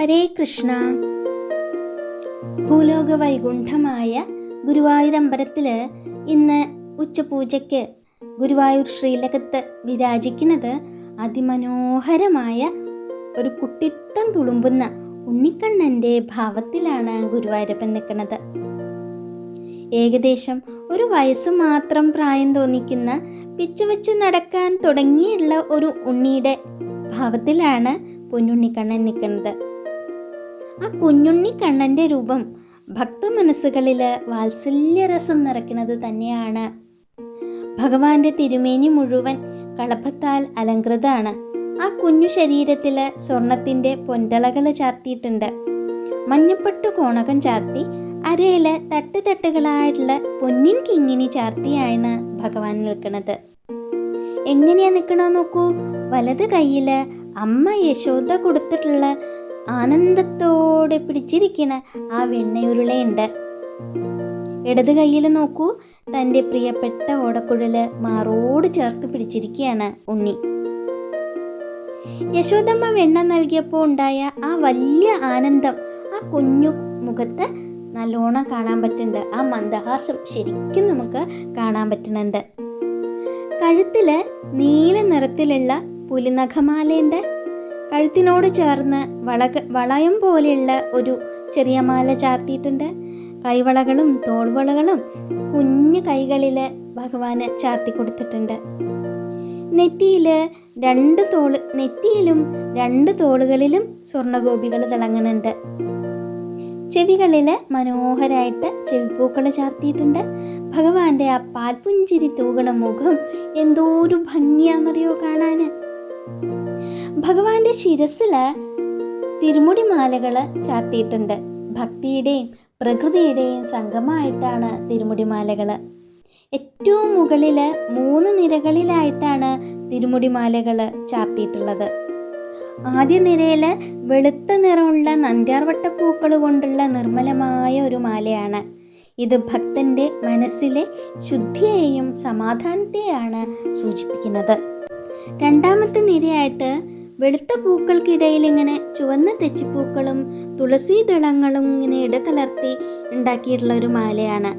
ഹരേ കൃഷ്ണ. ഭൂലോക വൈകുണ്ഠമായ ഗുരുവായൂരമ്പലത്തില് ഇന്ന് ഉച്ചപൂജയ്ക്ക് ഗുരുവായൂർ ശ്രീലകത്ത് വിരാജിക്കുന്നത് അതിമനോഹരമായ ഒരു കുട്ടിത്തം തുളുമ്പുന്ന ഉണ്ണിക്കണ്ണൻ്റെ ഭാവത്തിലാണ് ഗുരുവായൂരപ്പൻ നിൽക്കുന്നത്. ഏകദേശം ഒരു വയസ്സ് മാത്രം പ്രായം തോന്നിക്കുന്ന പിച്ചുവെച്ച് നടക്കാൻ തുടങ്ങിയുള്ള ഒരു ഉണ്ണിയുടെ ഭാവത്തിലാണ് പൊന്നുണ്ണിക്കണ്ണൻ നിൽക്കുന്നത്. ആ കുഞ്ഞുണ്ണിക്കണ്ണൻ്റെ രൂപം ഭക്തമനസ്സുകളിൽ വാത്സല്യരസം നിറയ്ക്കുന്നത് തന്നെയാണ്. ഭഗവാന്റെ തിരുമേനി മുഴുവൻ കളഭത്താൽ അലങ്കൃതമാണ്. ആ കുഞ്ഞു ശരീരത്തിൽ സ്വർണത്തിൻ്റെ പൊന്തളകൾ ചാർത്തിയിട്ടുണ്ട്. മഞ്ഞപ്പട്ടു കോണകം ചാർത്തി അരയിൽ തട്ടുകളായിട്ടുള്ള പൊന്നിൻ കിങ്ങിണി ചാർത്തിയാണ് ഭഗവാൻ നിൽക്കുന്നത്. എങ്ങനെയാ നിൽക്കണമെന്ന് നോക്കൂ. വലത് കയ്യിൽ അമ്മ യശോദ കൊടുത്തിട്ടുള്ള ആനന്ദത്തോടെ പിടിച്ചിരിക്കണ ആ വെണ്ണയുരുളയുണ്ട്. ഇടത് കയ്യിൽ നോക്കൂ, തൻ്റെ പ്രിയപ്പെട്ട ഓടക്കുഴല് മാറോട് ചേർത്ത് പിടിച്ചിരിക്കുകയാണ് ഉണ്ണി. യശോദമ്മ വെണ്ണ നൽകിയപ്പോൾ ഉണ്ടായ ആ വലിയ ആനന്ദം ആ കുഞ്ഞു മുഖത്ത് നല്ലോണം കാണാൻ പറ്റുന്നുണ്ട്. ആ മന്ദഹാസം ശരിക്കും നമുക്ക് കാണാൻ പറ്റുന്നുണ്ട്. കഴുത്തിൽ നീല നിറത്തിലുള്ള പുലിനഖമാലയുണ്ട്. കഴുത്തിനോട് ചേർന്ന് വളയം പോലെയുള്ള ഒരു ചെറിയ മാല ചാർത്തിയിട്ടുണ്ട്. കൈവളകളും തോൾവളകളും കുഞ്ഞു കൈകളിൽ ഭഗവാന് ചാർത്തി കൊടുത്തിട്ടുണ്ട്. നെറ്റിയിലും രണ്ട് തോളുകളിലും സ്വർണ്ണഗോപികൾ തിളങ്ങുന്നുണ്ട്. ചെവികളിൽ മനോഹരമായിട്ട് ചെവിപ്പൂക്കൾ ചാർത്തിയിട്ടുണ്ട്. ഭഗവാന്റെ ആ പാൽപുഞ്ചിരി തൂകണ മുഖം എന്തോരു ഭംഗിയാണെന്നറിയോ കാണാൻ. ഭഗവാന്റെ ശിരസിൽ തിരുമുടി മാലകൾ ചാർത്തിയിട്ടുണ്ട്. ഭക്തിയുടെയും പ്രകൃതിയുടെയും സംഗമമായിട്ടാണ് തിരുമുടിമാലകൾ. ഏറ്റവും മുകളിൽ 3 നിരകളിലായിട്ടാണ് തിരുമുടിമാലകൾ ചാർത്തിയിട്ടുള്ളത്. ആദ്യ നിരയിൽ വെളുത്ത നിറമുള്ള നന്ദ്യാർവട്ടപ്പൂക്കൾ കൊണ്ടുള്ള നിർമ്മലമായ ഒരു മാലയാണ്. ഇത് ഭക്തന്റെ മനസ്സിലെ ശുദ്ധിയെയും സമാധാനത്തെയാണ് സൂചിപ്പിക്കുന്നത്. രണ്ടാമത്തെ നിരയായിട്ട് വെളുത്ത പൂക്കൾക്കിടയിൽ ഇങ്ങനെ ചുവന്ന തെച്ചിപ്പൂക്കളും തുളസി ദളങ്ങളും ഇങ്ങനെ ഇടകലർത്തി ഉണ്ടാക്കിയിട്ടുള്ള ഒരു മാലയാണ്.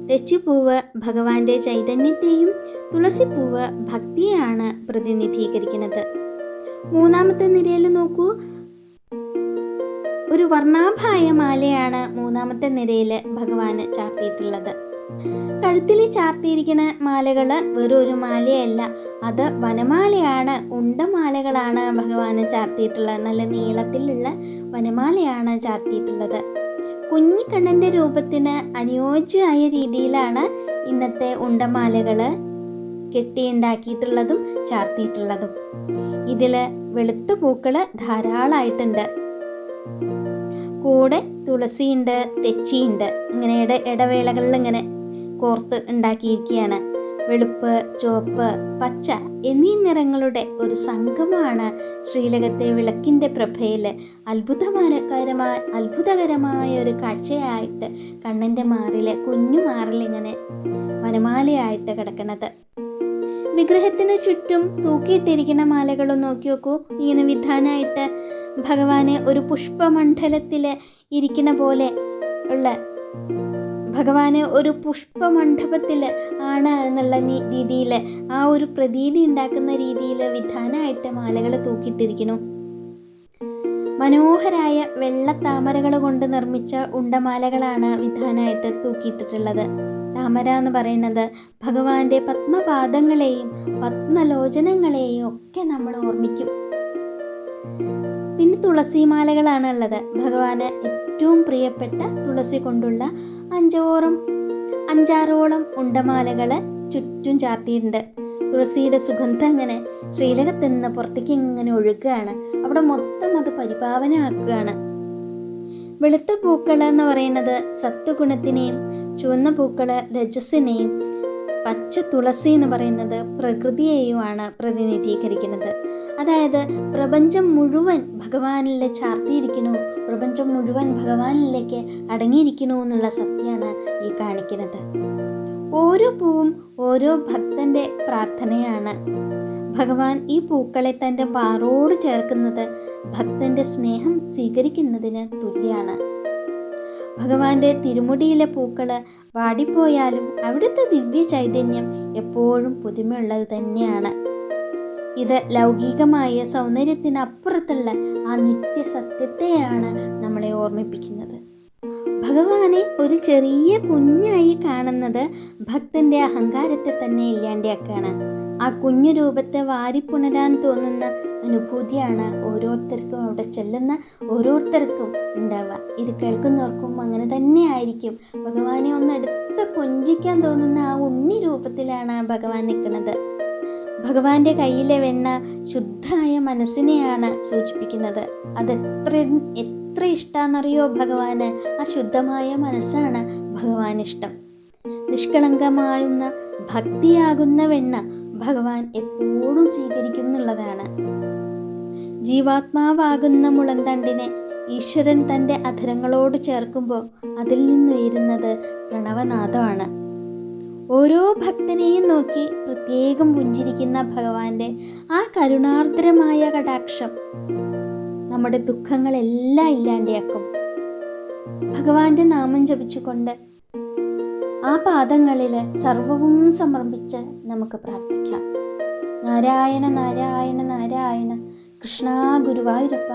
തെച്ചിപ്പൂവ് ഭഗവാന്റെ ചൈതന്യത്തെയും തുളസിപ്പൂവ് ഭക്തിയെയാണ് പ്രതിനിധീകരിക്കുന്നത്. മൂന്നാമത്തെ നിരയിൽ നോക്കൂ, ഒരു വർണ്ണാഭായ മാലയാണ് മൂന്നാമത്തെ നിരയിൽ ഭഗവാന് ചാർത്തിയിട്ടുള്ളത്. കഴുത്തിൽ ചാർത്തിയിരിക്കുന്ന മാലകൾ വെറും ഒരു മാലയല്ല, അത് വനമാലയാണ്. ഉണ്ടമാലകളാണ് ഭഗവാന് ചാർത്തിയിട്ടുള്ളത്. നല്ല നീളത്തിലുള്ള വനമാലയാണ് ചാർത്തിയിട്ടുള്ളത്. കുഞ്ഞിക്കണ്ണൻ്റെ രൂപത്തിന് അനുയോജ്യമായ രീതിയിലാണ് ഇന്നത്തെ ഉണ്ടമാലകൾ കെട്ടിയുണ്ടാക്കിയിട്ടുള്ളതും ചാർത്തിയിട്ടുള്ളതും. ഇതിൽ വെളുത്ത പൂക്കൾ ധാരാളമായിട്ടുണ്ട്. കൂടെ തുളസിയുണ്ട്, തെച്ചിയുണ്ട്. ഇങ്ങനെ ഇടവേളകളിൽ ഇങ്ങനെ കോർത്ത് ഉണ്ടാക്കിയിരിക്കുകയാണ്. വെളുപ്പ്, ചുവപ്പ്, പച്ച എന്നീ നിറങ്ങളുടെ ഒരു സംഗമമാണ് ശ്രീലകത്തെ വിളക്കിൻ്റെ പ്രഭയിൽ അത്ഭുതകരമായ ഒരു കാഴ്ചയായിട്ട് കണ്ണൻ്റെ കുഞ്ഞു മാറിൽ ഇങ്ങനെ വനമാലയായിട്ട് കിടക്കുന്നത്. വിഗ്രഹത്തിന് ചുറ്റും തൂക്കിയിട്ടിരിക്കുന്ന മാലകളും നോക്കി നോക്കൂ. ഇങ്ങനെ വിധാനമായിട്ട് ഭഗവാനെ ഒരു പുഷ്പമണ്ഡലത്തിൽ ഇരിക്കുന്ന പോലെ ഉള്ള, ഭഗവാനെ ഒരു പുഷ്പമണ്ഡപത്തിൽ ആണ് എന്നുള്ള രീതിയിൽ ആ ഒരു പ്രതീതി ഉണ്ടാക്കുന്ന രീതിയിൽ വിധാനമായിട്ട് മാലകൾ തൂക്കിയിട്ടിരിക്കുന്നു. മനോഹരായ വെള്ളത്താമരകൾ കൊണ്ട് നിർമ്മിച്ച ഉണ്ടമാലകളാണ് വിധാനമായിട്ട് തൂക്കിയിട്ടിട്ടുള്ളത്. താമര എന്ന് പറയുന്നത് ഭഗവാന്റെ പത്മപാദങ്ങളെയും പത്മലോചനങ്ങളെയും ഒക്കെ നമ്മൾ ഓർമ്മിക്കും. പിന്നെ തുളസിമാലകളാണ് ഉള്ളത്. ഭഗവാന് ഏറ്റവും പ്രിയപ്പെട്ട തുളസി കൊണ്ടുള്ള 5-6ഓളം ഉണ്ടമാലകൾ ചുറ്റും ചാർത്തിയിട്ടുണ്ട്. തുളസിയുടെ സുഗന്ധം ഇങ്ങനെ ശ്രീലകത്ത് നിന്ന് പുറത്തേക്ക് ഇങ്ങനെ ഒഴുകുകയാണ്. അവിടെ മൊത്തം അത് പരിപാവനമാക്കുകയാണ്. വെളുത്ത പൂക്കൾ എന്ന് പറയുന്നത് സത്വഗുണത്തിനെയും, ചുവന്ന പൂക്കൾ രജസ്സിനെയും, പച്ച തുളസി എന്ന് പറയുന്നത് പ്രകൃതിയെയുമാണ് പ്രതിനിധീകരിക്കുന്നത്. അതായത് പ്രപഞ്ചം മുഴുവൻ ഭഗവാനിൽ ചാർത്തിയിരിക്കുന്നു, പ്രപഞ്ചം മുഴുവൻ ഭഗവാനിലേക്ക് അടങ്ങിയിരിക്കുന്നു എന്നുള്ള സത്യമാണ് ഈ കാണിക്കുന്നത്. ഓരോ പൂവും ഓരോ ഭക്തൻ്റെ പ്രാർത്ഥനയാണ്. ഭഗവാൻ ഈ പൂക്കളെ തൻ്റെ മാറോട് ചേർക്കുന്നത് ഭക്തന്റെ സ്നേഹം സ്വീകരിക്കുന്നതിന് തുല്യാണ്. ഭഗവാന്റെ തിരുമുടിയിലെ പൂക്കള് വാടിപ്പോയാലും അവിടുത്തെ ദിവ്യ ചൈതന്യം എപ്പോഴും പുതുമയുള്ളത് തന്നെയാണ്. ഇത് ലൗകികമായ സൗന്ദര്യത്തിനപ്പുറത്തുള്ള ആ നിത്യസത്യത്തെയാണ് നമ്മളെ ഓർമ്മിപ്പിക്കുന്നത്. ഭഗവാനെ ഒരു ചെറിയ കുഞ്ഞായി കാണുന്നത് ഭക്തന്റെ അഹങ്കാരത്തെ തന്നെ ഇല്ലാണ്ടാക്കാണ്. ആ കുഞ്ഞു രൂപത്തെ വാരിപ്പുണരാൻ തോന്നുന്ന അനുഭൂതിയാണ് ഓരോരുത്തർക്കും, അവിടെ ചെല്ലുന്ന ഓരോരുത്തർക്കും ഉണ്ടാവുക. ഇത് കേൾക്കുന്നവർക്കും അങ്ങനെ തന്നെ ആയിരിക്കും. ഭഗവാനെ ഒന്നെടുത്ത് കൊഞ്ചിക്കാൻ തോന്നുന്ന ആ ഉണ്ണി രൂപത്തിലാണ് ഭഗവാൻ നിൽക്കുന്നത്. ഭഗവാന്റെ കയ്യിലെ വെണ്ണ ശുദ്ധമായ മനസ്സിനെയാണ് സൂചിപ്പിക്കുന്നത്. എത്ര ഇഷ്ടമാണെന്നറിയോ ഭഗവാന്? ആ ശുദ്ധമായ മനസ്സാണ് ഭഗവാൻ ഇഷ്ടം. നിഷ്കളങ്കമായുന്ന ഭക്തിയാകുന്ന വെണ്ണ ഭഗവാൻ എപ്പോഴും സ്വീകരിക്കും എന്നുള്ളതാണ്. ജീവാത്മാവാകുന്ന മുളന്തണ്ടിനെ ഈശ്വരൻ തൻ്റെ അധരങ്ങളോട് ചേർക്കുമ്പോൾ അതിൽ നിന്നുയരുന്നത് പ്രണവനാദമാണ്. ഓരോ ഭക്തനെയും നോക്കി പ്രത്യേകം പുഞ്ചിരിക്കുന്ന ഭഗവാന്റെ ആ കരുണാർദ്രമായ കടാക്ഷം നമ്മുടെ ദുഃഖങ്ങളെല്ലാം ഇല്ലാണ്ടാക്കും. ഭഗവാന്റെ നാമം ജപിച്ചുകൊണ്ട് ആ പാദങ്ങളിൽ സർവവും സമർപ്പിച്ച് നമുക്ക് പ്രാർത്ഥിക്കാം. നാരായണ നാരായണ നാരായണ, കൃഷ്ണ ഗുരുവായൂരപ്പ.